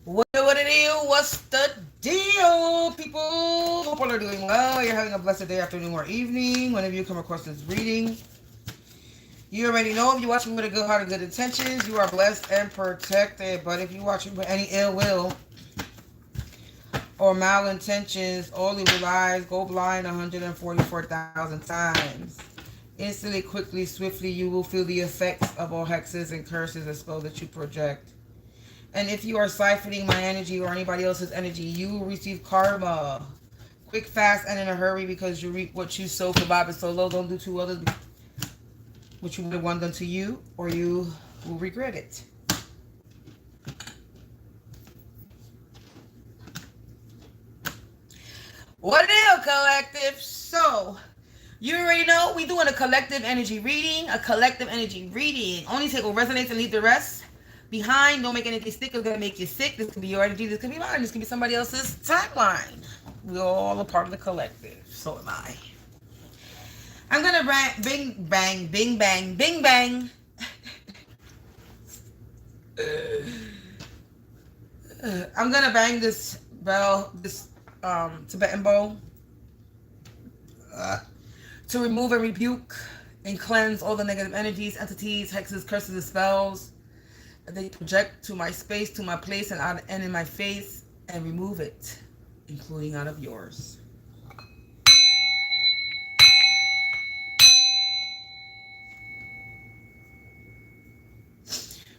What it is? What's the deal, people? Hope all are doing well. You're having a blessed day, afternoon, or evening. Whenever you come across this reading, you already know if you're watching with a good heart and good intentions, you are blessed and protected. But if you're watching with any ill will or malintentions, all evil eyes go blind 144,000 times. Instantly, quickly, swiftly, you will feel the effects of all hexes and curses and spells that you project. And if you are siphoning my energy or anybody else's energy, you will receive karma. Quick, fast, and in a hurry, because you reap what you sow. For Bob is so low, don't do to others what you would have done to you, or you will regret it. What it is, collective? So, you already know we doing a collective energy reading. A collective energy reading. Only take what resonates and leave the rest behind. Don't make anything stick. It's gonna make you sick. This could be your energy. This could be mine. This could be somebody else's timeline. We're all a part of the collective. So am I. I'm gonna bing bang, bing bang, bing bang. I'm gonna bang this bell, this Tibetan bowl, to remove and rebuke and cleanse all the negative energies, entities, hexes, curses, and spells that they project to my space, to my place, and in my face, and remove it, including out of yours.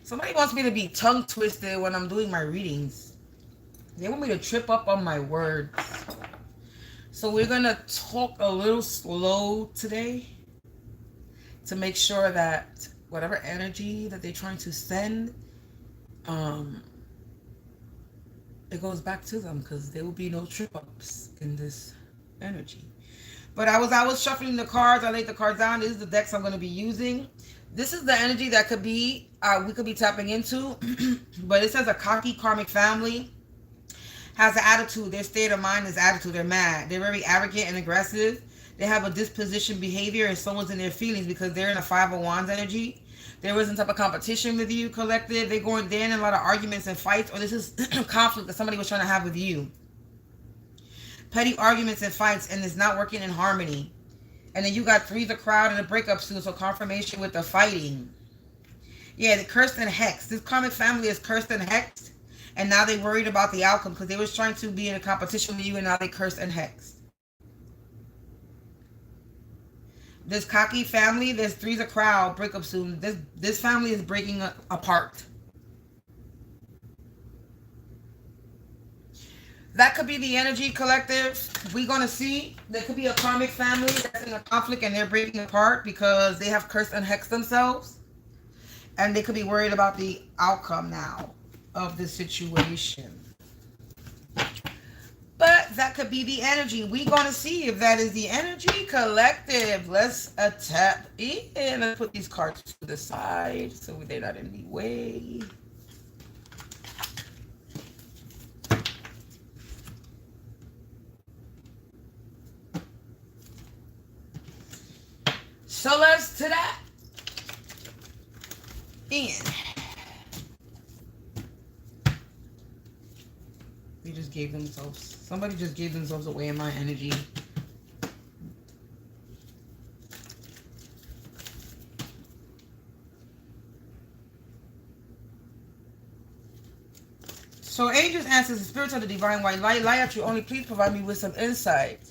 Somebody wants me to be tongue twisted when I'm doing my readings. They want me to trip up on my words. So we're going to talk a little slow today to make sure that whatever energy that they're trying to send, it goes back to them, because there will be no trip ups in this energy. But I was shuffling the cards. I laid the cards down. This is the decks I'm going to be using. This is the energy that could be we could be tapping into. But it says a cocky karmic family has an attitude. Their state of mind is attitude. They're mad. They're very arrogant and aggressive. They have a disposition behavior, and someone's in their feelings because they're in a Five of Wands energy. There was some type of competition with you, collective. They're in a lot of arguments and fights, or this is conflict that somebody was trying to have with you. Petty arguments and fights, and it's not working in harmony. And then you got three's a crowd and a breakup soon, so confirmation with the fighting. Yeah, the cursed and hexed. This karmic family is cursed and hexed. And now they're worried about the outcome because they was trying to be in a competition with you, and now they cursed and hexed. This cocky family, there's three's a crowd, breakup soon. This family is breaking apart. That could be the energy, collective. We're going to see. There could be a karmic family that's in a conflict and they're breaking apart because they have cursed and hexed themselves. And they could be worried about the outcome now of the situation. But that could be the energy. We're going to see if that is the energy, collective. Let's tap in. Let's put these cards to the side so they're not in the way. So let's to that in. They just gave themselves, somebody just gave themselves away in my energy. So angels, answers, the spirits of the divine white light, lie at you only, please provide me with some insight.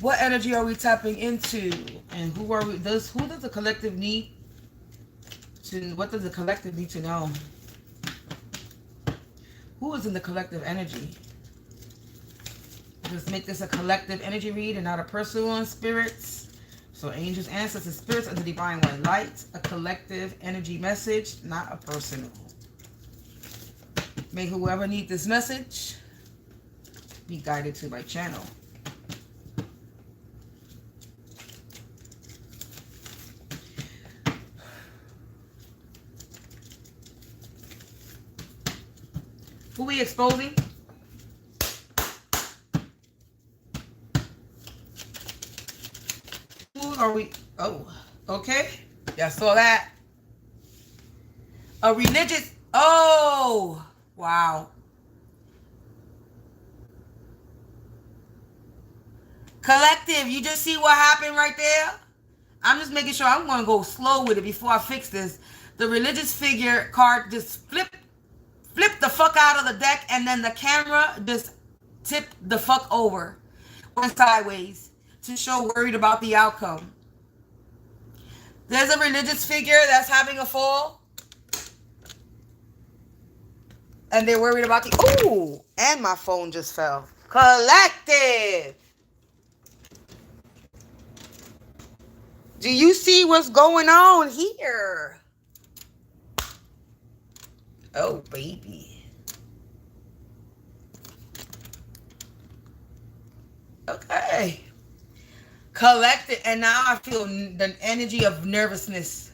What energy are we tapping into? And who does the collective need to, what does the collective need to know? Who is in the collective energy? Let's make this a collective energy read and not a personal one, spirits. So angels, ancestors, spirits of the divine white light, a collective energy message, not a personal. May whoever needs this message be guided to my channel. Who we exposing? Who are we? Oh, okay. Y'all saw that. A religious. Oh, Wow. Collective, you just see what happened right there? I'm just making sure I'm going to go slow with it before I fix this. The religious figure card just flip the fuck out of the deck, and then the camera just tipped the fuck over. Went sideways to show worried about the outcome. There's a religious figure that's having a fall, and they're worried about the... Ooh, and my phone just fell. Collective. Do you see what's going on here? Oh, baby. Okay. Collected, and now I feel the energy of nervousness.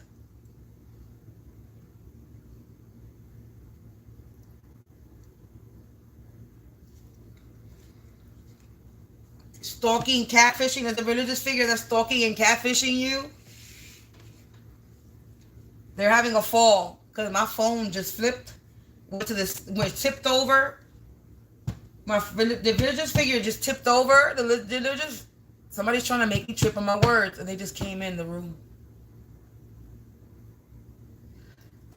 Stalking, catfishing. There's a religious figure that's stalking and catfishing you. They're having a fall because my phone just flipped. Went tipped over. The religious figure just tipped over. Somebody's trying to make me trip on my words, and they just came in the room.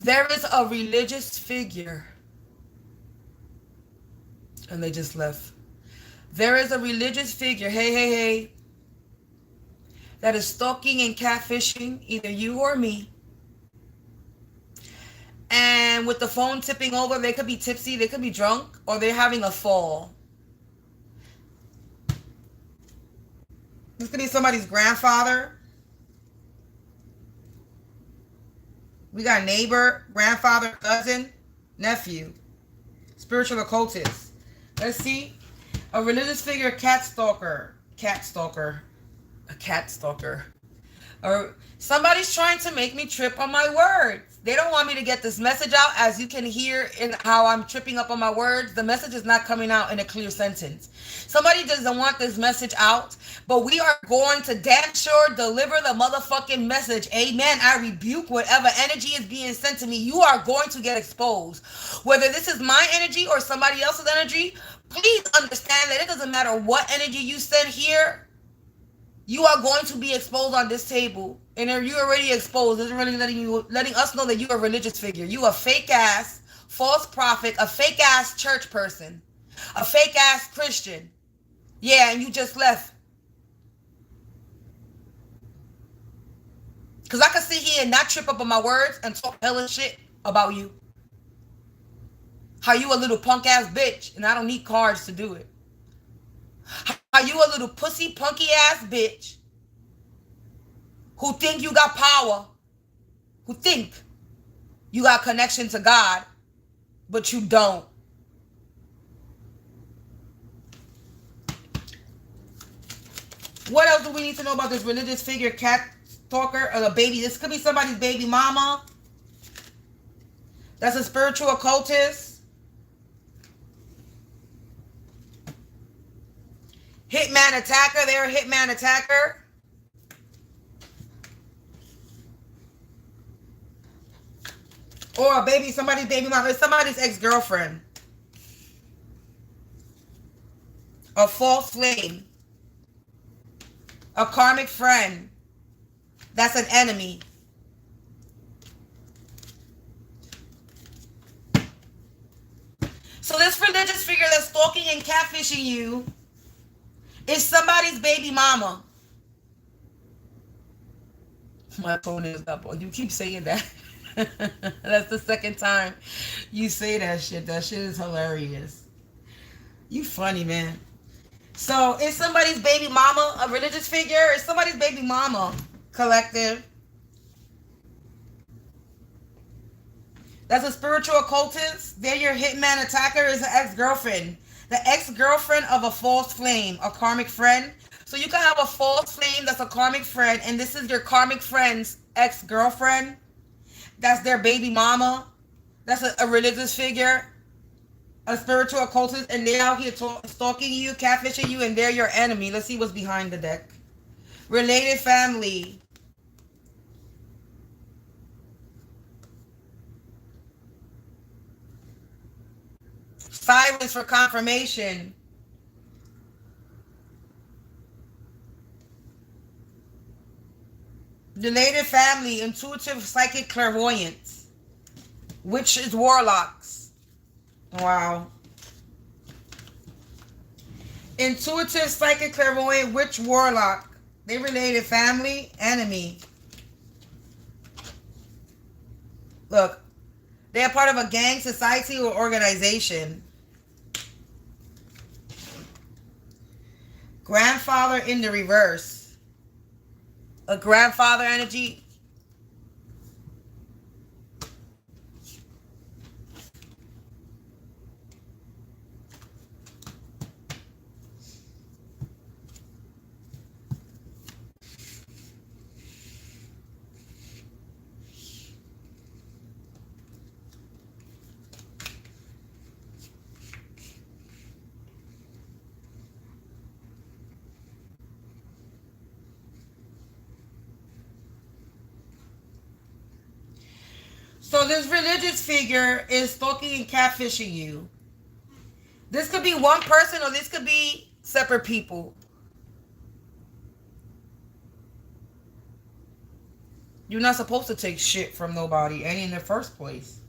There is a religious figure, and they just left. There is a religious figure, hey, that is stalking and catfishing either you or me. And with the phone tipping over, they could be tipsy, they could be drunk, or they're having a fall. This could be somebody's grandfather. We got neighbor, grandfather, cousin, nephew. Spiritual occultist. Let's see. A religious figure, cat stalker. A cat stalker. Or somebody's trying to make me trip on my words. They don't want me to get this message out. As you can hear in how I'm tripping up on my words, the message is not coming out in a clear sentence. Somebody doesn't want this message out, but we are going to damn sure deliver the motherfucking message. Amen. I rebuke whatever energy is being sent to me. You are going to get exposed. Whether this is my energy or somebody else's energy, please understand that it doesn't matter what energy you send here. You are going to be exposed on this table. And you're already exposed. It's really letting us know that you're a religious figure. You a fake ass false prophet, a fake ass church person, a fake ass Christian. Yeah, and you just left. Because I can sit here and not trip up on my words and talk hella shit about you. How you a little punk ass bitch and I don't need cards to do it. How you a little pussy punky ass bitch who think you got power, who think you got connection to God, but you don't. What else do we need to know about this religious figure, cat stalker, or the baby? This could be somebody's baby mama. That's a spiritual occultist. Hitman attacker. They're a hitman attacker. Or a baby, somebody's baby mama. Somebody's ex-girlfriend. A false flame. A karmic friend. That's an enemy. So this religious figure that's stalking and catfishing you is somebody's baby mama. My phone is up. You keep saying that. That's the second time you say that shit. That shit is hilarious. You funny, man. So it's somebody's baby mama, a religious figure. It's somebody's baby mama. Collective. That's a spiritual occultist. They're your hitman attacker. Is an ex-girlfriend. The ex-girlfriend of a false flame, a karmic friend. So you can have a false flame that's a karmic friend, and this is your karmic friend's ex-girlfriend. That's their baby mama. That's a religious figure, a spiritual occultist, and they're out here stalking you, catfishing you, and they're your enemy. Let's see what's behind the deck. Related family. Silence for confirmation. Related family, intuitive, psychic, clairvoyance. Witches, warlocks. Wow. Intuitive, psychic, clairvoyant, witch, warlock. They related family, enemy. Look, they're part of a gang, society, or organization. Grandfather in the reverse. A grandfather energy. So this religious figure is stalking and catfishing you. This could be one person or this could be separate people. You're not supposed to take shit from nobody, any in the first place.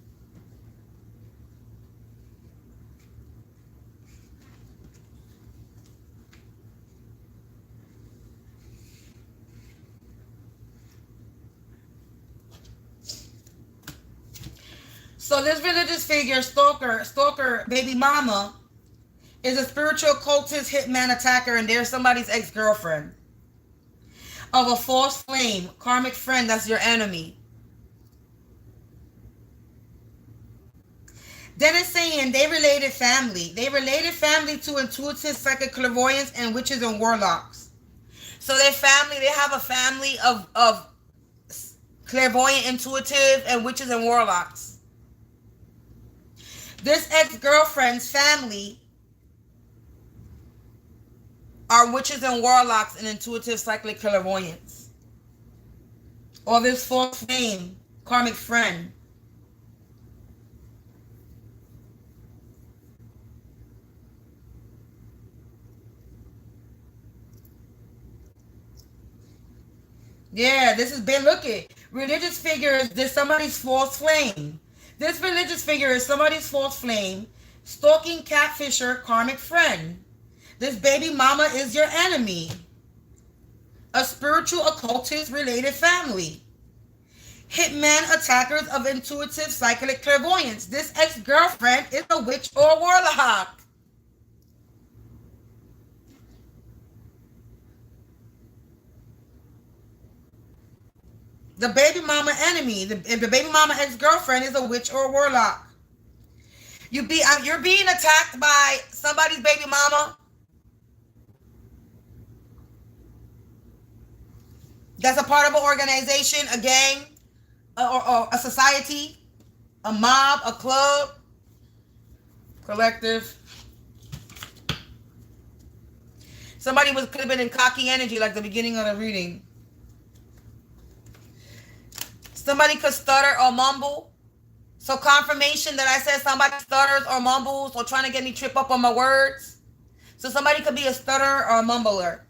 So this religious figure, stalker, baby mama, is a spiritual cultist, hitman, attacker, and they're somebody's ex-girlfriend. Of a false flame, karmic friend, that's your enemy. Then it's saying they related family. They related family to intuitive, psychic, clairvoyance, and witches and warlocks. So their family, they have a family of clairvoyant, intuitive, and witches and warlocks. This ex-girlfriend's family are witches and warlocks and intuitive, psychic, clairvoyance. Or this false flame, karmic friend. Yeah, this has been, look at religious figures. There's somebody's false flame. This religious figure is somebody's false flame, stalking, catfisher, karmic friend. This baby mama is your enemy. A spiritual occultist related family. Hitman, attackers of intuitive, psychic, clairvoyance. This ex-girlfriend is a witch or warlock. The baby mama enemy, the baby mama ex-girlfriend is a witch or a warlock. You're being attacked by somebody's baby mama. That's a part of an organization, a gang, or a society, a mob, a club, collective. Somebody could have been in cocky energy like the beginning of the reading. Somebody could stutter or mumble. So confirmation that I said somebody stutters or mumbles or trying to get me trip up on my words. So somebody could be a stutterer or a mumbler.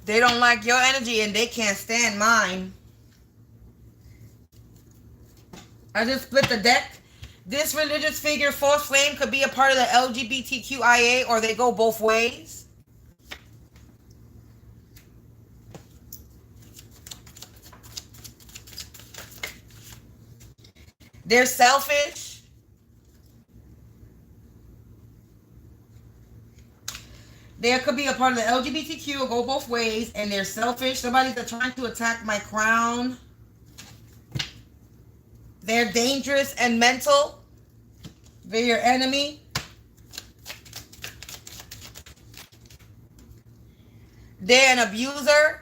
They don't like your energy and they can't stand mine. I just split the deck. This religious figure, false flame, could be a part of the LGBTQIA, or they go both ways. They're selfish. They could be a part of the LGBTQ or go both ways, and they're selfish. Somebody's trying to attack my crown. They're dangerous and mental. They're your enemy. They're an abuser.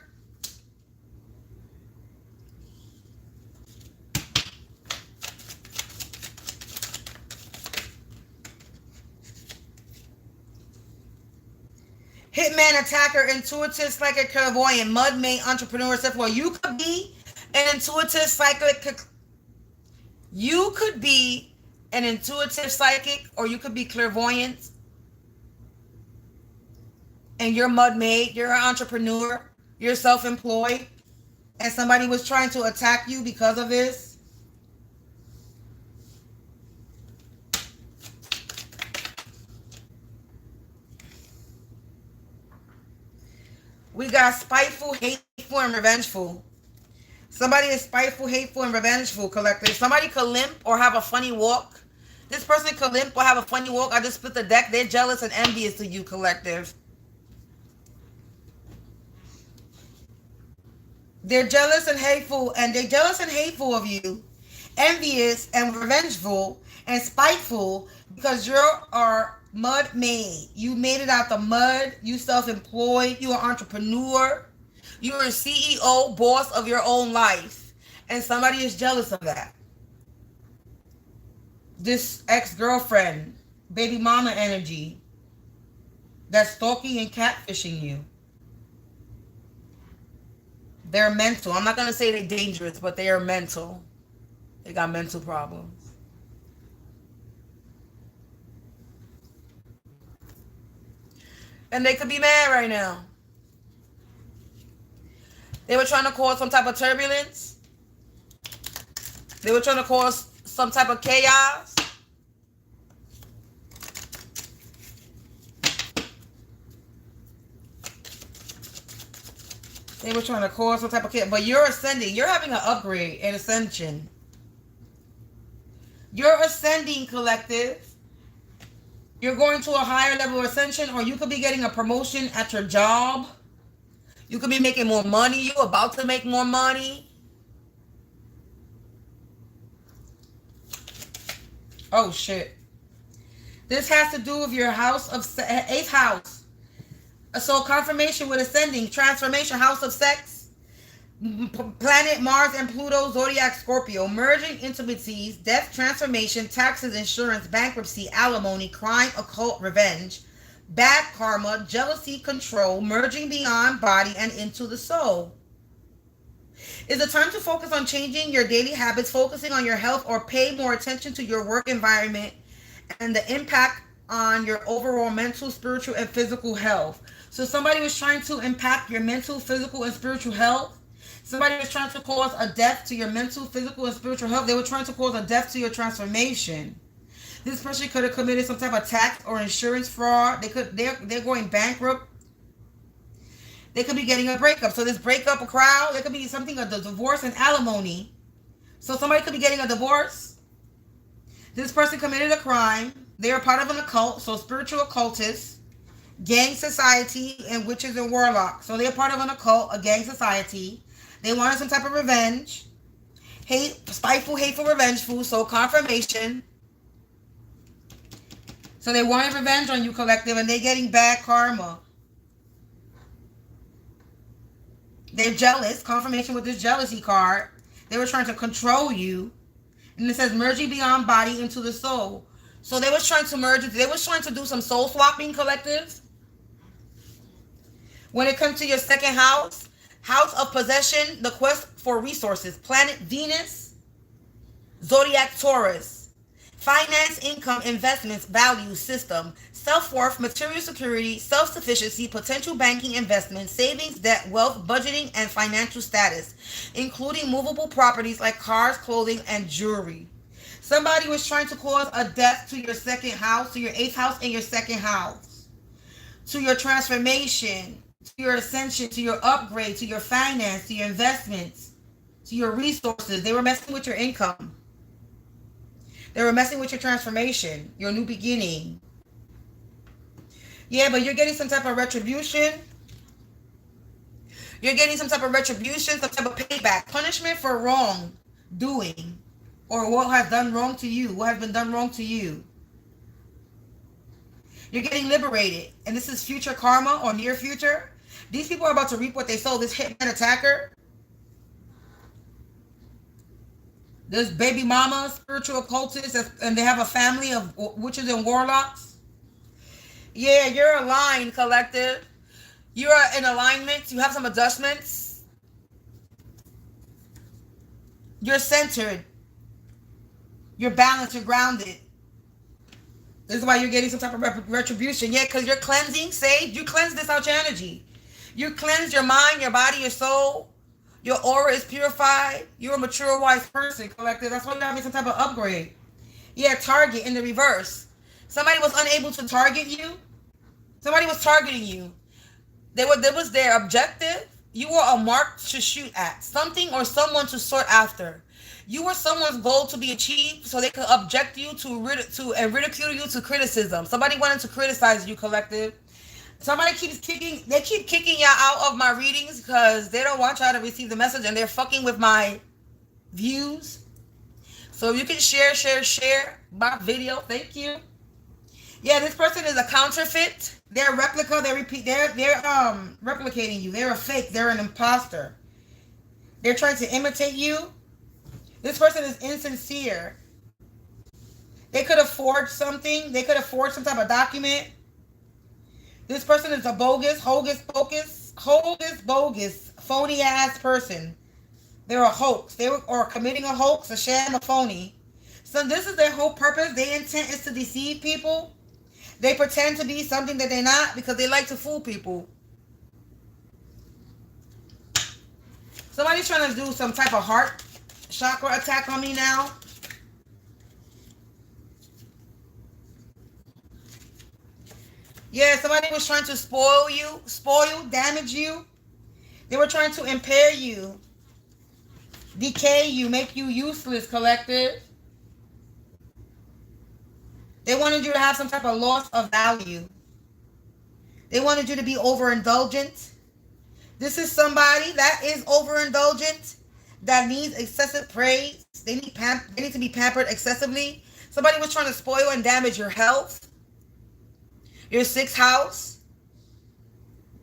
Hitman, attacker, intuitive, psychic, clairvoyant, mud mate, entrepreneur, self-love. You could be an intuitive, psychic. You could be an intuitive psychic, or you could be clairvoyant, and you're mud made, you're an entrepreneur, you're self-employed, and somebody was trying to attack you because of this. We got spiteful, hateful, and revengeful. Somebody is spiteful, hateful, and revengeful, collective. Somebody could limp or have a funny walk. This person could limp or have a funny walk. I just split the deck. They're jealous and envious to you, collective. They're jealous and hateful, and they're jealous and hateful of you, envious and revengeful and spiteful, because you are mud made. You made it out the mud. You self-employed. You are entrepreneur. You're a CEO, boss of your own life, and somebody is jealous of that. This ex-girlfriend, baby mama energy that's stalking and catfishing you. They're mental. I'm not going to say they're dangerous, but they are mental. They got mental problems. And they could be mad right now. They were trying to cause some type of turbulence. They were trying to cause some type of chaos. They were trying to cause some type of chaos. But you're ascending. You're having an upgrade and ascension. You're ascending, collective. You're going to a higher level of ascension, or you could be getting a promotion at your job. You could be making more money. You're about to make more money. Oh, shit. This has to do with your house of 8th house. So confirmation with ascending, transformation, house of sex, planet Mars and Pluto, zodiac Scorpio, merging intimacies, death, transformation, taxes, insurance, bankruptcy, alimony, crime, occult, revenge, bad karma, jealousy, control, merging beyond body and into the soul. Is it time to focus on changing your daily habits, focusing on your health, or pay more attention to your work environment and the impact on your overall mental, spiritual, and physical health? So somebody was trying to impact your mental, physical, and spiritual health. Somebody was trying to cause a death to your mental, physical, and spiritual health. They were trying to cause a death to your transformation. This person could have committed some type of tax or insurance fraud. They're going bankrupt. They could be getting a breakup. So this breakup, a crowd, there could be something of the divorce and alimony. So somebody could be getting a divorce. This person committed a crime. They are part of an occult, so spiritual occultists, gang society, and witches and warlocks. So they're part of an occult, a gang society. They wanted some type of revenge. Hate, spiteful, hateful, revengeful. So confirmation. So they wanted revenge on you, collective, and they're getting bad karma. They're jealous. Confirmation with this jealousy card. They were trying to control you. And it says merging beyond body into the soul. So they was trying to merge. They was trying to do some soul swapping, collective. When it comes to your second house, house of possession, the quest for resources, planet Venus, zodiac Taurus, finance, income, investments, value, system, self-worth, material security, self-sufficiency, potential banking, investment, savings, debt, wealth, budgeting, and financial status, including movable properties like cars, clothing, and jewelry. Somebody was trying to cause a death to your second house, to your 8th house and your second house, to your transformation, to your ascension, to your upgrade, to your finance, to your investments, to your resources. They were messing with your income. They were messing with your transformation, your new beginning. Yeah, but you're getting some type of retribution. You're getting some type of retribution, some type of payback, punishment for wrongdoing, or what has done wrong to you, what has been done wrong to you. You're getting liberated, and this is future karma or near future. These people are about to reap what they sow. This hitman attacker, this baby mama, spiritual occultist, and they have a family of witches and warlocks. Yeah, you're aligned, collective. You are in alignment. You have some adjustments. You're centered. You're balanced. You're grounded. This is why you're getting some type of retribution. Yeah, because you're cleansing. Sage, you cleanse this out your energy. You cleanse your mind, your body, your soul. Your aura is purified. You're a mature, wise person, collective. That's why you're having some type of upgrade. Yeah, target in the reverse. Somebody was unable to target you. Somebody was targeting you. That was their objective. You were a mark to shoot at. Something or someone to sort after. You were someone's goal to be achieved so they could object you and ridicule you to criticism. Somebody wanted to criticize you, collective. Somebody keeps kicking, they keep kicking y'all out of my readings because they don't want y'all to receive the message and they're fucking with my views. So if you can share my video, thank you. Yeah, this person is a counterfeit. They're a replica. They're replicating you. They're a fake. They're an imposter. They're trying to imitate you. This person is insincere. They could have forged something. They could have forged some type of document. This person is a bogus, hocus bogus, phony ass person. They're a hoax. They are committing a hoax, a sham, a phony. So this is their whole purpose. Their intent is to deceive people. They pretend to be something that they're not because they like to fool people. Somebody's trying to do some type of heart chakra attack on me now. Yeah, somebody was trying to spoil you, damage you. They were trying to impair you, decay you, make you useless, collective. They wanted you to have some type of loss of value. They wanted you to be overindulgent. This is somebody that is overindulgent, that needs excessive praise. They need to be pampered excessively. Somebody was trying to spoil and damage your health. Your 6th house,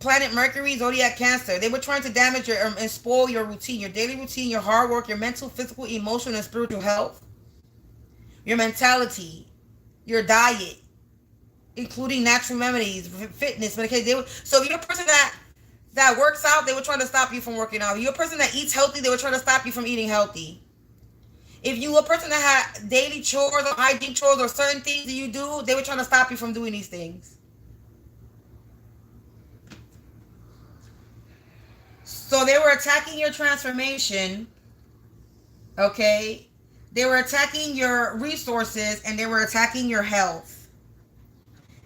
planet Mercury, zodiac Cancer. They were trying to damage and spoil your routine, your daily routine, your hard work, your mental, physical, emotional, and spiritual health, your mentality, your diet, including natural remedies, fitness, medication. So if you're a person that works out, they were trying to stop you from working out. If you're a person that eats healthy, they were trying to stop you from eating healthy. If you a person that had daily chores or hygiene chores or certain things that you do, they were trying to stop you from doing these things. So they were attacking your transformation, okay? They were attacking your resources and they were attacking your health.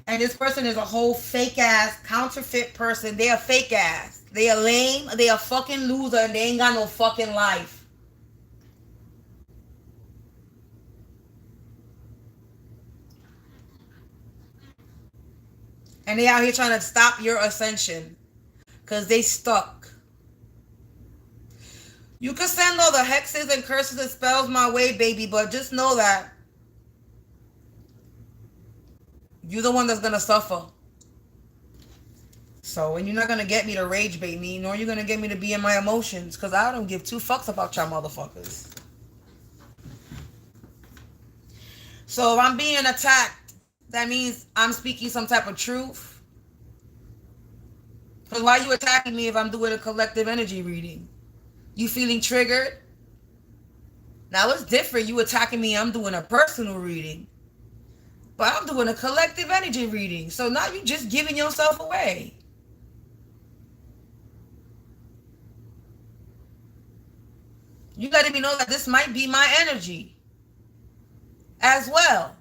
And this person is a whole fake-ass, counterfeit person. They are fake-ass. They are lame. They are fucking loser and they ain't got no fucking life. And they out here trying to stop your ascension because they stuck. You can send all the hexes and curses and spells my way, baby, but just know that you're the one that's going to suffer. So, and you're not going to get me to rage bait me, nor you're going to get me to be in my emotions, because I don't give 2 fucks about y'all motherfuckers. So if I'm being attacked, that means I'm speaking some type of truth. Because why are you attacking me if I'm doing a collective energy reading? You feeling triggered? Now it's different. You attacking me, I'm doing a personal reading. But I'm doing a collective energy reading. So now you just giving yourself away. You letting me know that this might be my energy as well.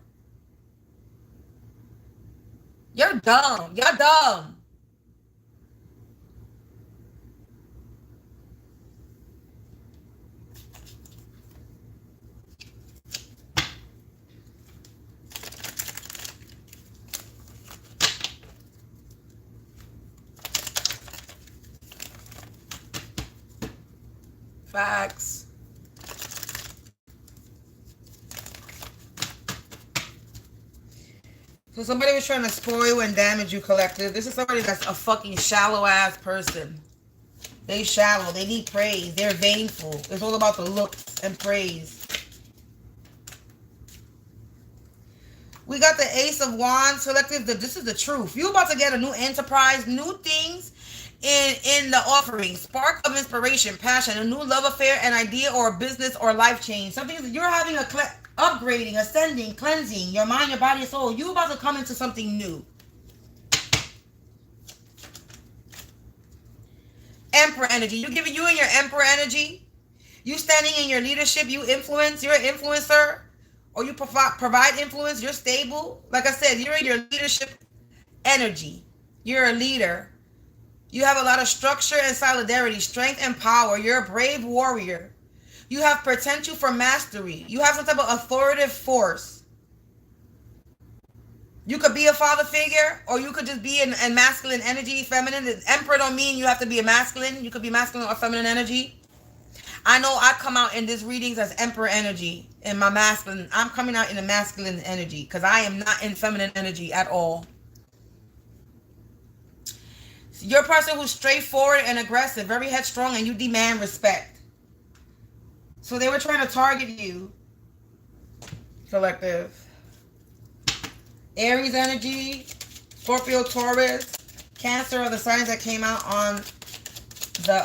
You're dumb. You're dumb. Facts. So somebody was trying to spoil and damage you, collective. This is somebody that's a fucking shallow ass person. They shallow. They need praise. They're vainful. It's all about the looks and praise. We got the Ace of Wands, collective. This is the truth. You about to get a new enterprise, new things. in the offering. Spark of inspiration, passion, a new love affair, an idea or a business or life change. Something that you're having a upgrading, ascending, cleansing your mind, your body, your soul. You about to come into something new. Emperor energy. You giving you and your Emperor energy. You standing in your leadership. You influence. You're an influencer, or you provide influence. You're stable. Like I said, you're in your leadership energy. You're a leader. You have a lot of structure and solidarity, strength and power. You're a brave warrior. You have potential for mastery. You have some type of authoritative force. You could be a father figure, or you could just be in masculine energy, feminine. The Emperor don't mean you have to be a masculine. You could be masculine or feminine energy. I know I come out in this readings as Emperor energy in my masculine. I'm coming out in a masculine energy because I am not in feminine energy at all. You're a person who's straightforward and aggressive, very headstrong, and you demand respect. So they were trying to target you, collective. Aries energy, Scorpio, Taurus, Cancer are the signs that came out on the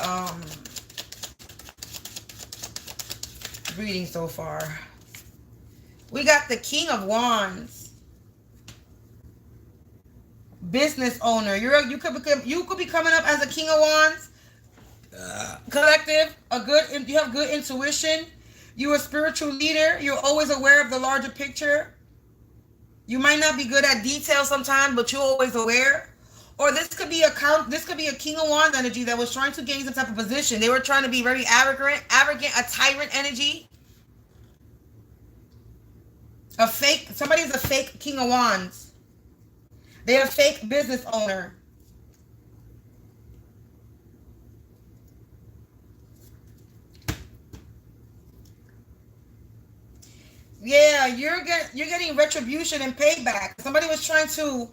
reading so far. We got the King of Wands. Business owner. You could be coming up as a King of Wands. Collective. You have good intuition. You're a spiritual leader. You're always aware of the larger picture. You might not be good at detail sometimes, but you're always aware. Or this could be a King of Wands energy that was trying to gain some type of position. They were trying to be very arrogant, a tyrant energy. Somebody's a fake King of Wands. They're a fake business owner. Yeah, you're getting retribution and payback. Somebody was trying to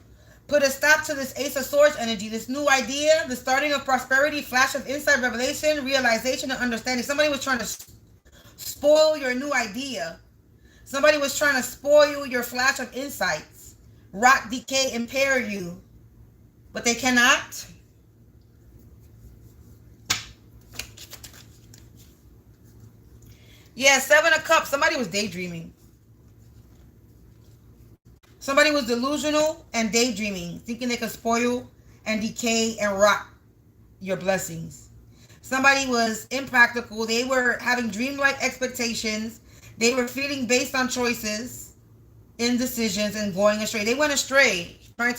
put a stop to this Ace of Swords energy, this new idea, the starting of prosperity, flash of insight, revelation, realization, and understanding. Somebody was trying to spoil your new idea. Somebody was trying to spoil your flash of insights. Rot, decay, impair you. But they cannot. Yeah, Seven of Cups. Somebody was daydreaming. Somebody was delusional and daydreaming, thinking they could spoil and decay and rot your blessings. Somebody was impractical. They were having dreamlike expectations. They were feeling based on choices, indecisions, and going astray. They went astray, trying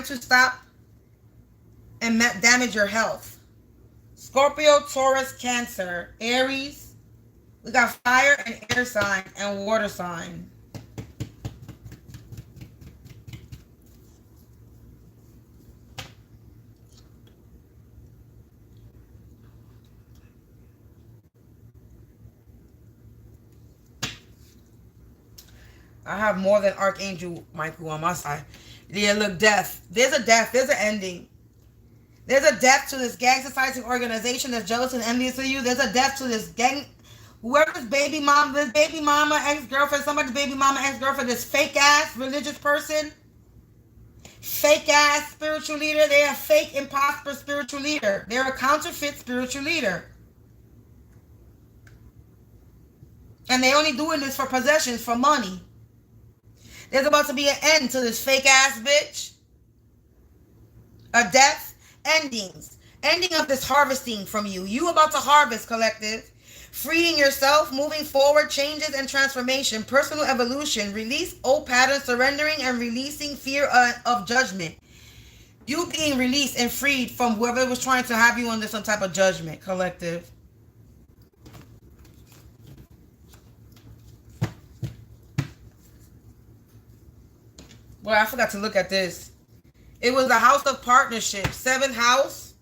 to stop and damage your health. Scorpio, Taurus, Cancer, Aries. We got fire and air sign and water sign. I have more than Archangel Michael on my side. Yeah, look, death. There's a death. There's an ending. There's a death to this gang society organization that's jealous and envious of you. There's a death to this gang. Whoever's baby mama, ex-girlfriend, somebody's baby mama, ex-girlfriend, this fake-ass religious person, fake-ass spiritual leader. They're a fake imposter spiritual leader. They're a counterfeit spiritual leader. And they only doing this for possessions, for money. There's about to be an end to this fake-ass bitch. A death, endings. Ending of this harvesting from you. You about to harvest, collective. Freeing yourself, moving forward, changes and transformation, personal evolution, release old patterns, surrendering and releasing fear of judgment. You being released and freed from whoever was trying to have you under some type of judgment, collective. Well, I forgot to look at this. It was the House of Partnership, 7th house.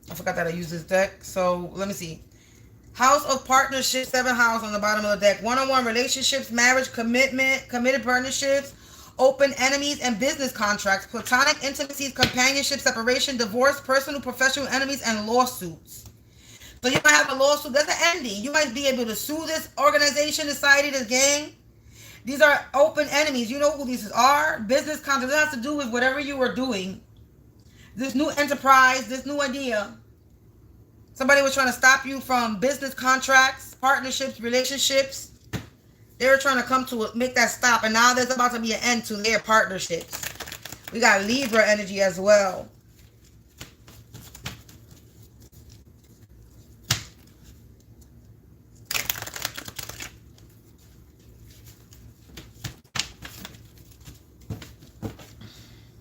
I forgot that I used this deck. So let me see. House of Partnership, 7th house on the bottom of the deck. One-on-one relationships, marriage, commitment, committed partnerships, open enemies and business contracts, platonic intimacies, companionship, separation, divorce, personal, professional enemies, and lawsuits. So you might have a lawsuit. There's an ending. You might be able to sue this organization, society, this gang. These are open enemies. You know who these are. Business contracts. It has to do with whatever you were doing. This new enterprise, this new idea. Somebody was trying to stop you from business contracts, partnerships, relationships. They were trying to come to make that stop, and now there's about to be an end to their partnerships. We got Libra energy as well.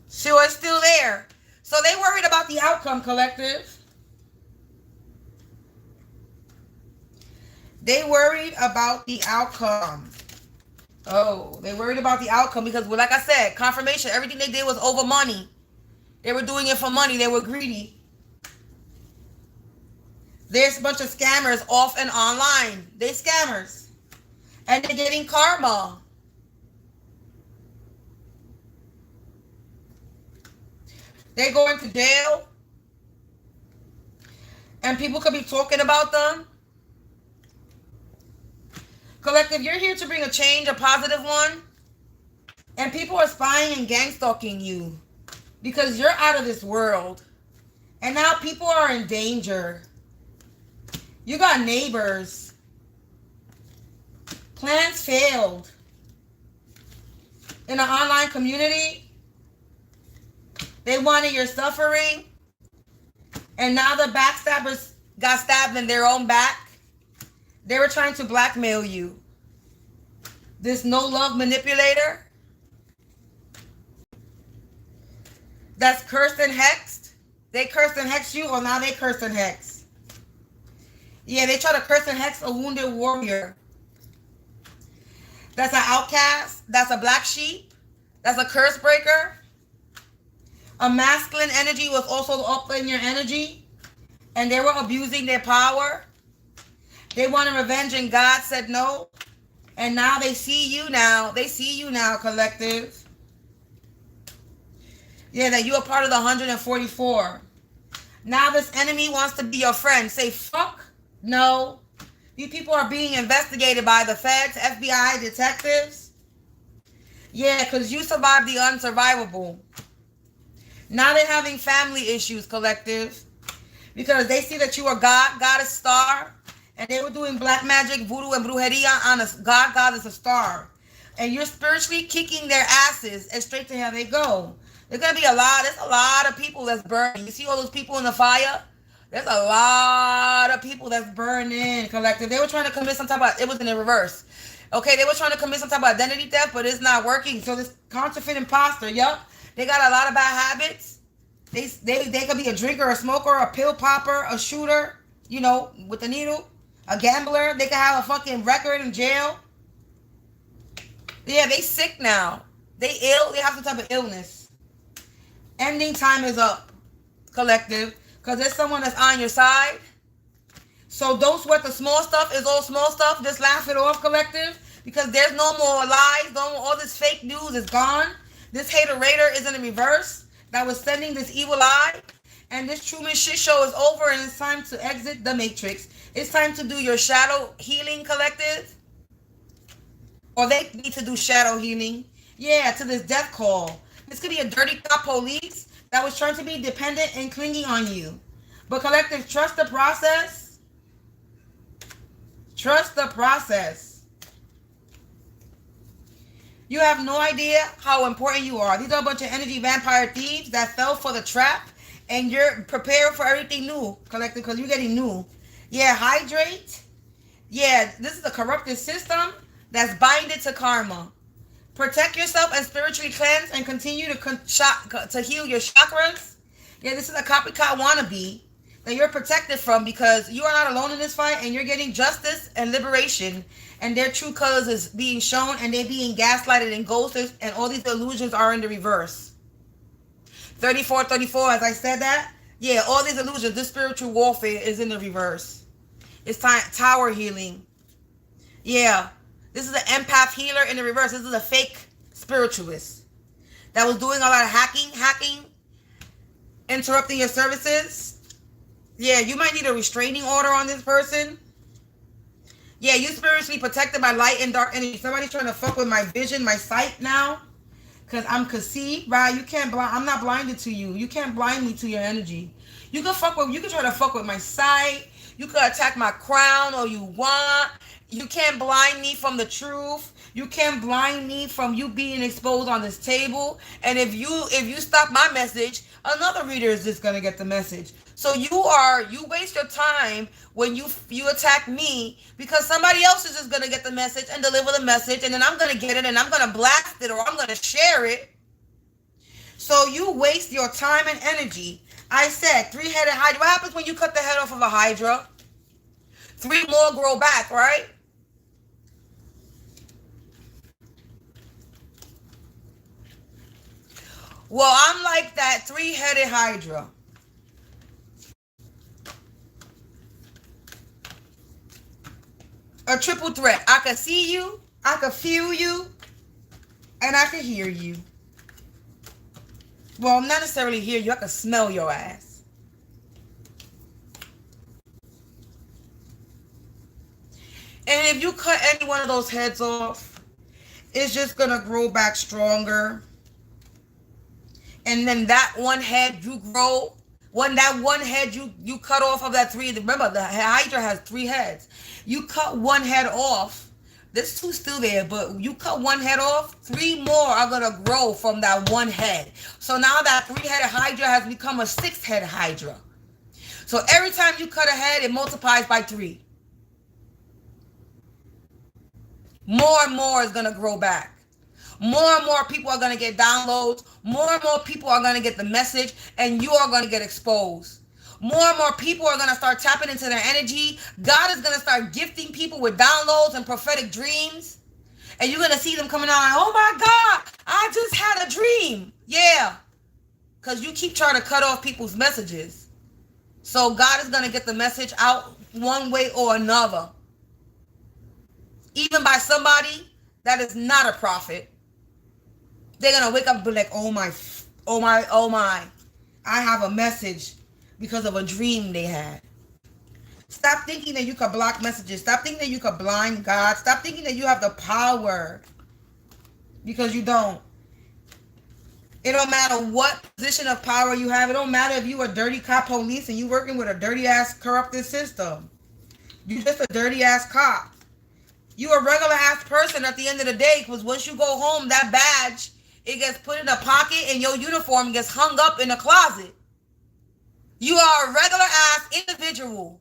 So it's still there. So they worried about the outcome, collective. They worried about the outcome. Oh, they worried about the outcome because, well, like I said, confirmation, everything they did was over money. They were doing it for money. They were greedy. There's a bunch of scammers off and online. They scammers. And they're getting karma. They go into jail. And people could be talking about them. Collective, you're here to bring a change, a positive one. And people are spying and gang stalking you because you're out of this world. And now people are in danger. You got neighbors. Plans failed. In an online community, they wanted your suffering. And now the backstabbers got stabbed in their own back. They were trying to blackmail you. This no-love manipulator that's cursed and hexed. They cursed and hexed you, or now they cursed and hex. Yeah, they try to curse and hex a wounded warrior. That's an outcast. That's a black sheep. That's a curse breaker. A masculine energy was also up in your energy. And they were abusing their power. They wanted revenge and God said no. And now they see you now. They see you now, collective. Yeah, that you are part of the 144. Now this enemy wants to be your friend. Say, fuck no. You people are being investigated by the feds, FBI, detectives. Yeah, because you survived the unsurvivable. Now they're having family issues, collective. Because they see that you are God, goddess star. And they were doing black magic, voodoo, and brujeria on a God, goddess, a star. And you're spiritually kicking their asses and straight to hell they go. There's going to be there's a lot of people that's burning. You see all those people in the fire? There's a lot of people that's burning, collective. They were trying to commit some type of, it was in the reverse. Okay, they were trying to commit some type of identity theft, but it's not working. So this counterfeit imposter, yup, they got a lot of bad habits. They could be a drinker, a smoker, a pill popper, a shooter, you know, with the needle. A gambler, they could have a fucking record in jail. Yeah, they sick now. They ill, they have some type of illness. Ending time is up, collective. Because there's someone that's on your side. So don't sweat the small stuff. It's all small stuff. Just laugh it off, collective. Because there's no more lies. All this fake news is gone. This hater-rater is in the reverse. That was sending this evil eye. And this Truman shit show is over. And it's time to exit the matrix. It's time to do your shadow healing, collective. Or they need to do shadow healing. Yeah, to this death call. This could be a dirty cop police that was trying to be dependent and clingy on you. But collective, trust the process. Trust the process. You have no idea how important you are. These are a bunch of energy vampire thieves that fell for the trap. And you're prepared for everything new, collective, because you're getting new. Yeah, hydrate. Yeah, this is a corrupted system that's binded to karma. Protect yourself and spiritually cleanse and continue to heal your chakras. Yeah, this is a copycat wannabe that you're protected from because you are not alone in this fight and you're getting justice and liberation. And their true colors is being shown and they're being gaslighted and ghosted and all these illusions are in the reverse. 34, as I said that. Yeah, all these illusions, this spiritual warfare is in the reverse. It's time, tower healing. Yeah. This is an empath healer in the reverse. This is a fake spiritualist that was doing a lot of hacking, interrupting your services. Yeah, you might need a restraining order on this person. Yeah, you spiritually protected by light and dark energy. Somebody's trying to fuck with my vision, my sight now. Because I'm conceived, right? You can't blind. I'm not blinded to you. You can't blind me to your energy. You can fuck with. You can try to fuck with my sight. You can attack my crown all you want. You can't blind me from the truth. You can't blind me from you being exposed on this table. And if you stop my message, another reader is just gonna get the message. So you waste your time when you attack me because somebody else is just gonna get the message and deliver the message, and then I'm gonna get it and I'm gonna blast it or I'm gonna share it. So you waste your time and energy. I said three-headed hydra. What happens when you cut the head off of a hydra? Three more grow back, right? Well, I'm like that three-headed hydra. A triple threat. I can see you, I can feel you, and I can hear you. Well, not necessarily hear you. I can smell your ass. And if you cut any one of those heads off, it's just going to grow back stronger. And then that one head you grow, when that one head you cut off of that three, remember the hydra has three heads. You cut one head off, there's two still there, but you cut one head off, three more are going to grow from that one head. So now that three-headed hydra has become a six-headed hydra. So every time you cut a head, it multiplies by three. More and more is going to grow back. More and more people are going to get downloads. More and more people are going to get the message, and you are going to get exposed. More and more people are going to start tapping into their energy. God is going to start gifting people with downloads and prophetic dreams. And you're going to see them coming out like, oh my God, I just had a dream. Yeah. Because you keep trying to cut off people's messages. So God is going to get the message out one way or another. Even by somebody that is not a prophet. They're going to wake up and be like, oh my, I have a message because of a dream they had. Stop thinking that you could block messages. Stop thinking that you could blind God. Stop thinking that you have the power. Because you don't. It don't matter what position of power you have. It don't matter if you a dirty cop police and you working with a dirty ass corrupted system. You just a dirty ass cop. You a regular ass person at the end of the day, because once you go home, that badge, it gets put in a pocket and your uniform gets hung up in a closet. You are a regular ass individual.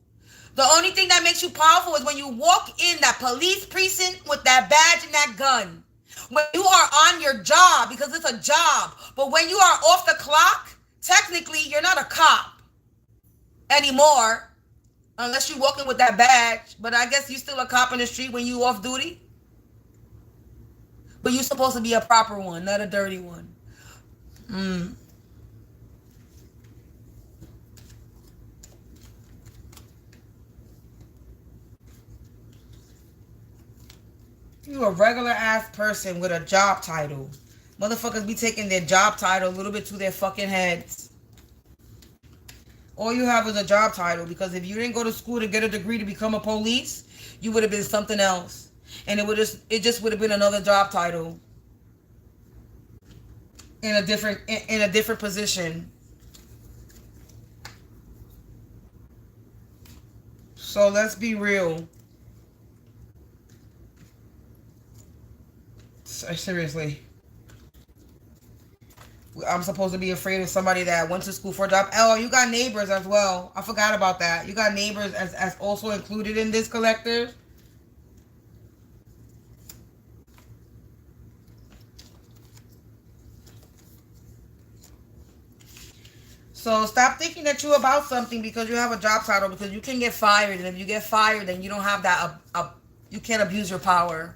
The only thing that makes you powerful is when you walk in that police precinct with that badge and that gun. When you are on your job, because it's a job. But when you are off the clock, technically you're not a cop anymore. Unless you're walking with that badge. But I guess you're still a cop in the street when you off duty. But you're supposed to be a proper one, not a dirty one. You a regular ass person with a job title. Motherfuckers be taking their job title a little bit to their fucking heads. All you have is a job title, because if you didn't go to school to get a degree to become a police, you would have been something else. And it just would have been another job title in a different position. So let's be real. Seriously. I'm supposed to be afraid of somebody that went to school for a job. Oh, you got neighbors as well. I forgot about that. You got neighbors as also included in this collective. So stop thinking that you're about something because you have a job title, because you can get fired. And if you get fired, then you don't have that, you can't abuse your power.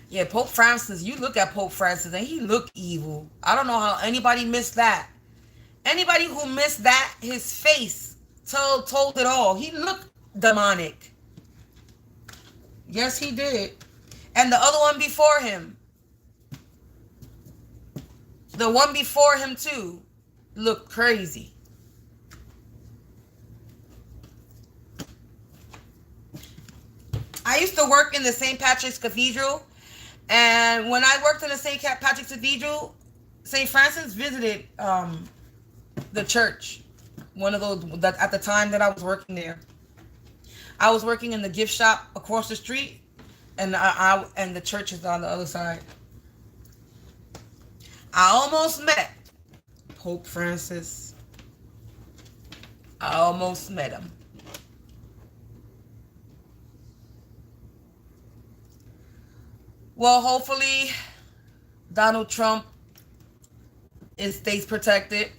Yeah, Pope Francis, you look at Pope Francis and he looked evil. I don't know how anybody missed that. Anybody who missed that, his face told it all. He looked demonic. Yes, he did. And the other one before him. The one before him too looked crazy. I used to work in the St. Patrick's Cathedral, and when I worked in the St. Patrick's Cathedral, St. Francis visited the church. One of those that at the time that I was working there, I was working in the gift shop across the street, and I and the church is on the other side. I almost met Pope Francis. I almost met him. Well, hopefully Donald Trump stays protected.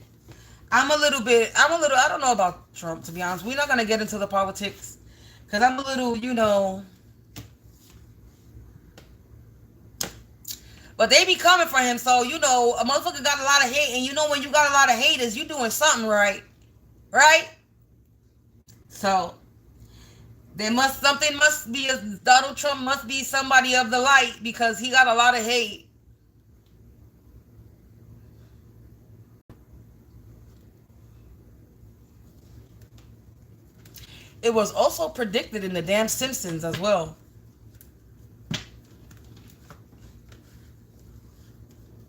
I don't know about Trump, to be honest. We're not going to get into the politics because I'm a little, but they be coming for him. So, a motherfucker got a lot of hate. And when you got a lot of haters, you doing something right. Right? So, something must be, Donald Trump must be somebody of the light because he got a lot of hate. It was also predicted in the damn Simpsons as well.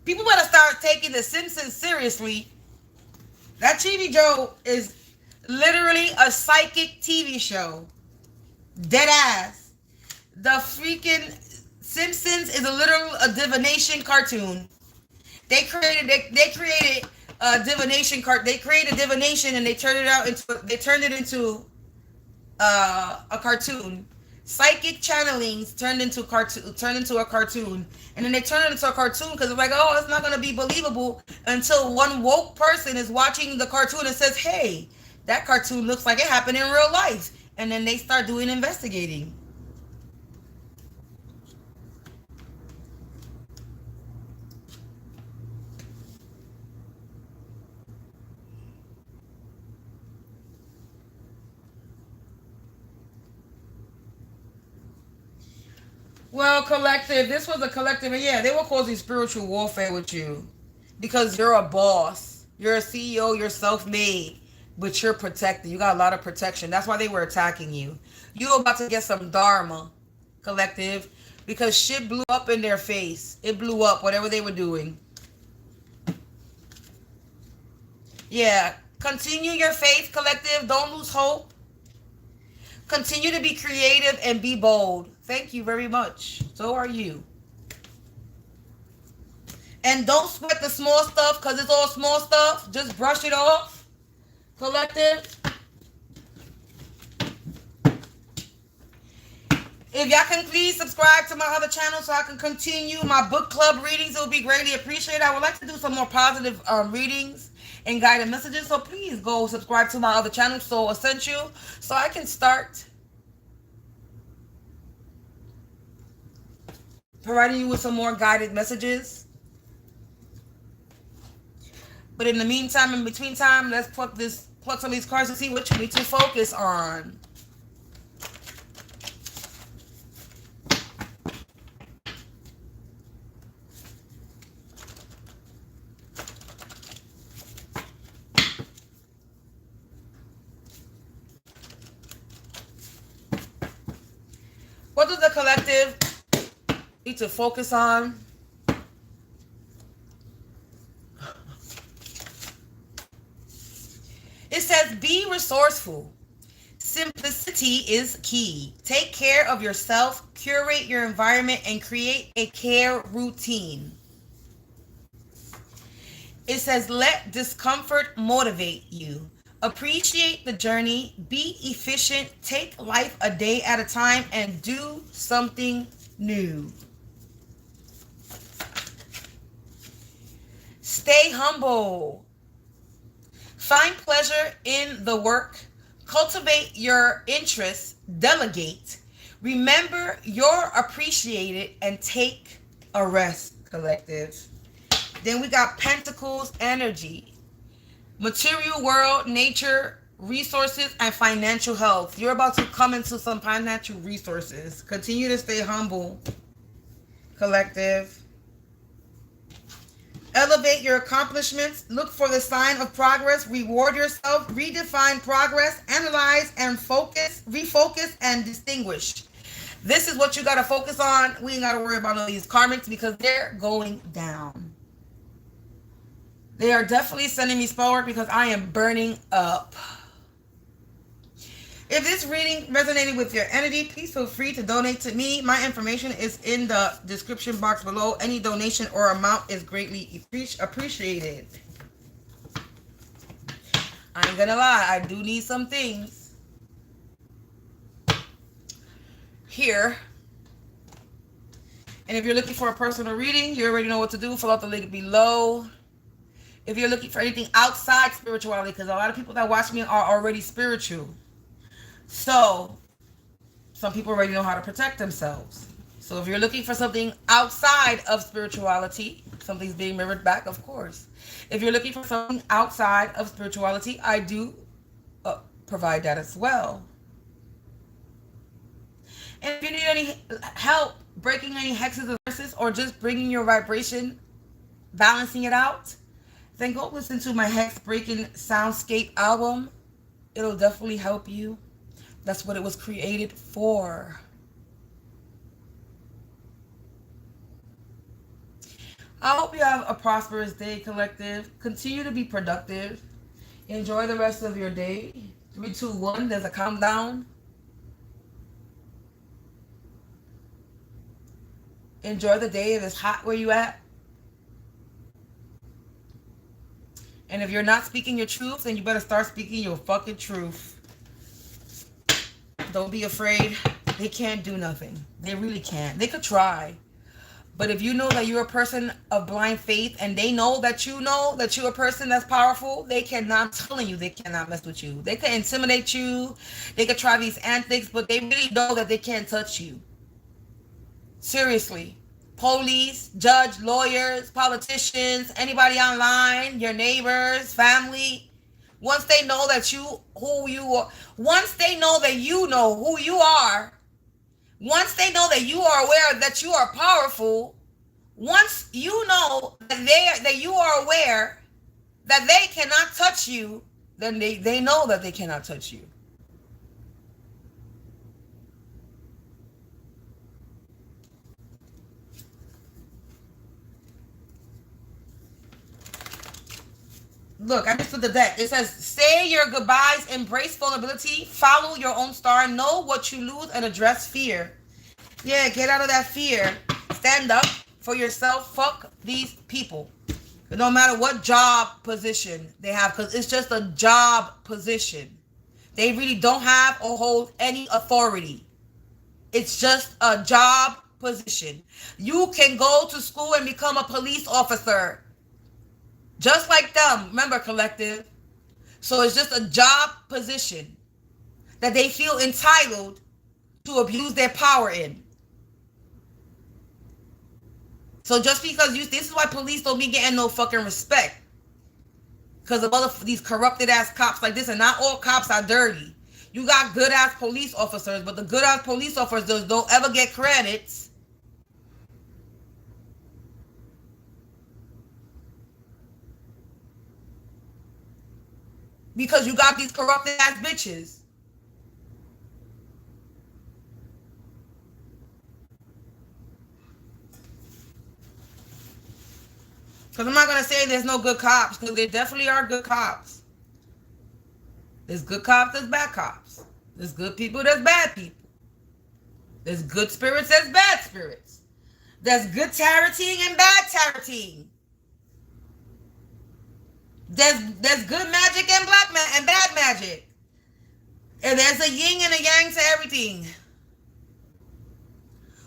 People better start taking the Simpsons seriously. That TV show is literally a psychic TV show. Dead ass. The freaking Simpsons is a divination cartoon. They created a divination They created divination and they turned it into a cartoon. Psychic channelings turned into a cartoon, and then they turn it into a cartoon because it's like, oh, it's not going to be believable until one woke person is watching the cartoon and says, hey, that cartoon looks like it happened in real life, and then they start doing investigating. Well, collective, this was a collective, and yeah, they were causing spiritual warfare with you because you're a boss. You're a CEO, you're self-made, but you're protected. You got a lot of protection. That's why they were attacking you. You're about to get some dharma, collective, because shit blew up in their face. It blew up, whatever they were doing. Yeah, continue your faith, collective. Don't lose hope. Continue to be creative and be bold. Thank you very much. So are you. And don't sweat the small stuff because it's all small stuff. Just brush it off. Collective. If y'all can please subscribe to my other channel so I can continue my book club readings, it would be greatly appreciated. I would like to do some more positive readings and guided messages. So please go subscribe to my other channel, So Essential, so I can start providing you with some more guided messages. But in the meantime, in between time, let's pluck some of these cards to see what you need to focus on. What does the collective need to focus on? It says, be resourceful. Simplicity is key. Take care of yourself, curate your environment, and create a care routine. It says, let discomfort motivate you. Appreciate the journey, be efficient, take life a day at a time, and do something new. Stay humble. Find pleasure in the work. Cultivate your interests. Delegate. Remember you're appreciated and take a rest, collective. Then we got Pentacles energy. Material world, nature, resources, and financial health. You're about to come into some financial resources. Continue to stay humble, collective. Elevate your accomplishments. Look for the sign of progress. Reward yourself. Redefine progress. Analyze and focus. Refocus and distinguish. This is what you got to focus on. We ain't got to worry about all these karmics because they're going down. They are definitely sending me spell work because I am burning up. If this reading resonated with your energy, please feel free to donate to me. My information is in the description box below. Any donation or amount is greatly appreciated. I ain't gonna lie, I do need some things here. And if you're looking for a personal reading, you already know what to do. Fill out the link below. If you're looking for anything outside spirituality, because a lot of people that watch me are already spiritual. So, some people already know how to protect themselves. So, if you're looking for something outside of spirituality, something's being mirrored back, of course. If you're looking for something outside of spirituality, I do provide that as well. And if you need any help breaking any hexes or curses, or just bringing your vibration, balancing it out, then go listen to my Hex Breaking Soundscape album. It'll definitely help you. That's what it was created for. I hope you have a prosperous day, collective. Continue to be productive. Enjoy the rest of your day. 3, 2, 1. There's a countdown. Enjoy the day if it's hot where you at. And if you're not speaking your truth, then you better start speaking your fucking truth. Don't be afraid. They can't do nothing. They really can't. They could try. But if you know that you're a person of blind faith and they know that you're a person that's powerful, they cannot, I'm telling you, they cannot mess with you. They can intimidate you. They could try these antics, but they really know that they can't touch you. Seriously. Police, judge, lawyers, politicians, anybody online, your neighbors, family. Once they know that who you are, once they know that you know who you are, once they know that you are aware that you are powerful, once you know that you are aware that they cannot touch you, then they know that they cannot touch you. Look, I just put the deck. It says, say your goodbyes, embrace vulnerability, follow your own star, know what you lose, and address fear. Yeah, get out of that fear. Stand up for yourself. Fuck these people. No matter what job position they have, because it's just a job position. They really don't have or hold any authority. It's just a job position. You can go to school and become a police officer. Just like them. Remember, collective. So it's just a job position that they feel entitled to abuse their power in. So just because this is why police don't be getting no fucking respect. Because of all of these corrupted ass cops like this, and not all cops are dirty. You got good ass police officers, but the good ass police officers don't ever get credits. Because you got these corrupted ass bitches. Because I'm not going to say there's no good cops, because there definitely are good cops. There's good cops, there's bad cops. There's good people, there's bad people. There's good spirits, there's bad spirits. There's good tarotting and bad tarotting. There's good magic and and bad magic. And there's a yin and a yang to everything.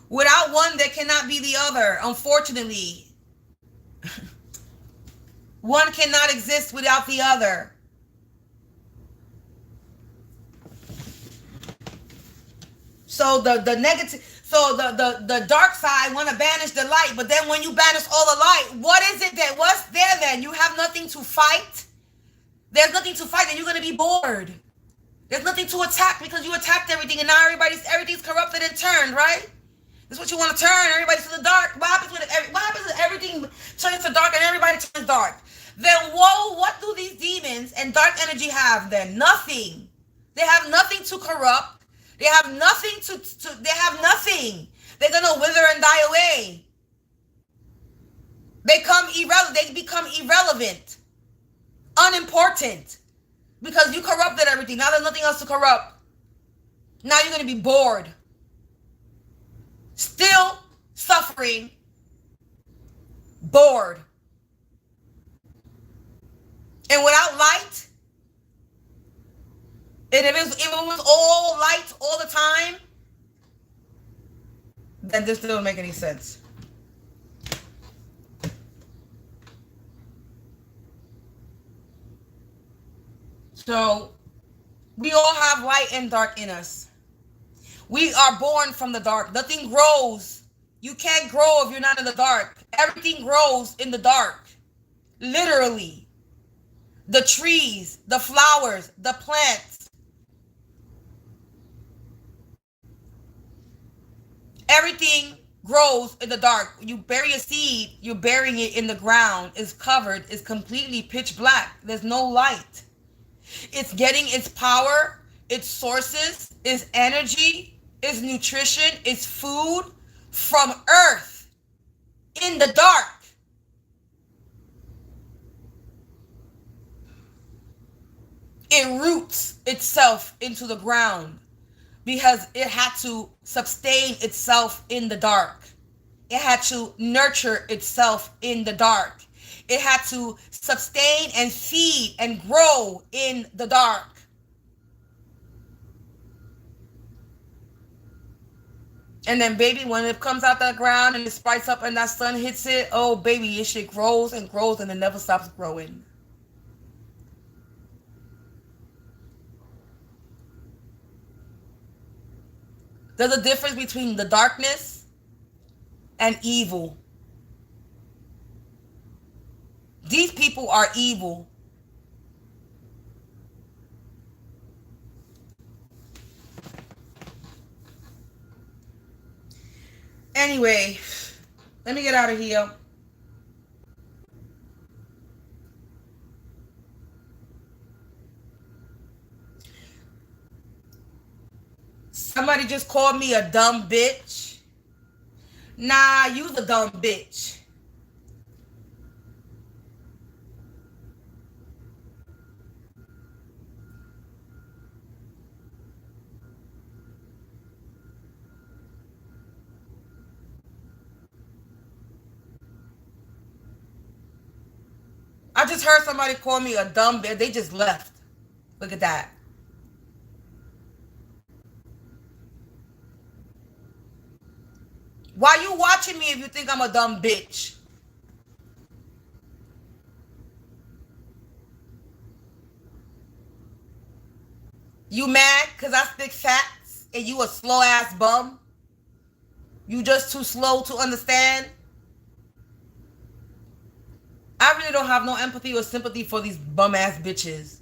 Without one, there cannot be the other, unfortunately. One cannot exist without the other. So the negative, so the dark side want to banish the light, but then when you banish all the light, what is it that what's there then? You have nothing to fight. There's nothing to fight, and you're gonna be bored. There's nothing to attack because you attacked everything, and now everything's corrupted and turned, right? This is what you want to turn everybody to the dark. What happens when everything turns to dark and everybody turns dark? Then whoa, what do these demons and dark energy have then? Nothing. They have nothing to corrupt. They have nothing they have nothing. They're gonna wither and die away. They become irrelevant, unimportant, because you corrupted everything. Now there's nothing else to corrupt. Now you're gonna be bored, still suffering, bored, and without light. And if it was all light all the time, then this doesn't make any sense. So we all have light and dark in us. We are born from the dark. Nothing grows. You can't grow if you're not in the dark. Everything grows in the dark. Literally. The trees, the flowers, the plants. Everything grows in the dark. You bury a seed, you're burying it in the ground. It's covered. It's completely pitch black. There's no light. It's getting its power, its sources, its energy, its nutrition, its food from earth in the dark. It roots itself into the ground because it had to sustain itself in the dark. It had to nurture itself in the dark. It had to sustain and feed and grow in the dark. And then, baby, when it comes out the ground and it sprouts up and that sun hits it, oh, baby, this shit grows and grows and it never stops growing. There's a difference between the darkness and evil. These people are evil. Anyway, let me get out of here. Somebody just called me a dumb bitch. Nah, you's a dumb bitch. I just heard somebody call me a dumb bitch. They just left. Look at that. Why you watching me if you think I'm a dumb bitch? You mad because I speak facts and you a slow ass bum? You just too slow to understand? I really don't have no empathy or sympathy for these bum ass bitches.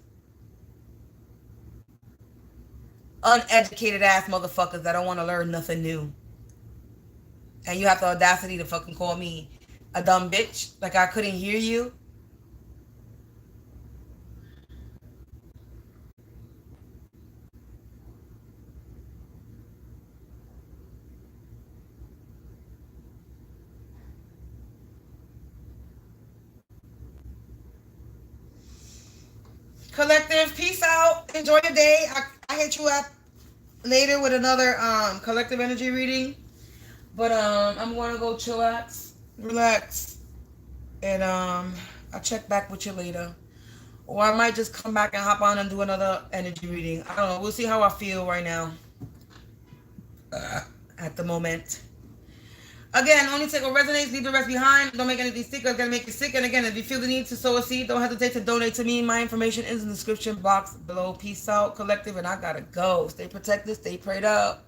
Uneducated ass motherfuckers that don't want to learn nothing new. And you have the audacity to fucking call me a dumb bitch? Like I couldn't hear you? Collective, peace out. Enjoy your day. I hit you up later with another collective energy reading. But I'm gonna go chillax, relax, and I'll check back with you later. Or I might just come back and hop on and do another energy reading. I don't know. We'll see how I feel right now. At the moment. Again, only take what resonates, leave the rest behind. Don't make anything sick or gonna make you sick. And again, if you feel the need to sow a seed, don't hesitate to donate to me. My information is in the description box below. Peace out, collective, and I gotta go. Stay protected, stay prayed up.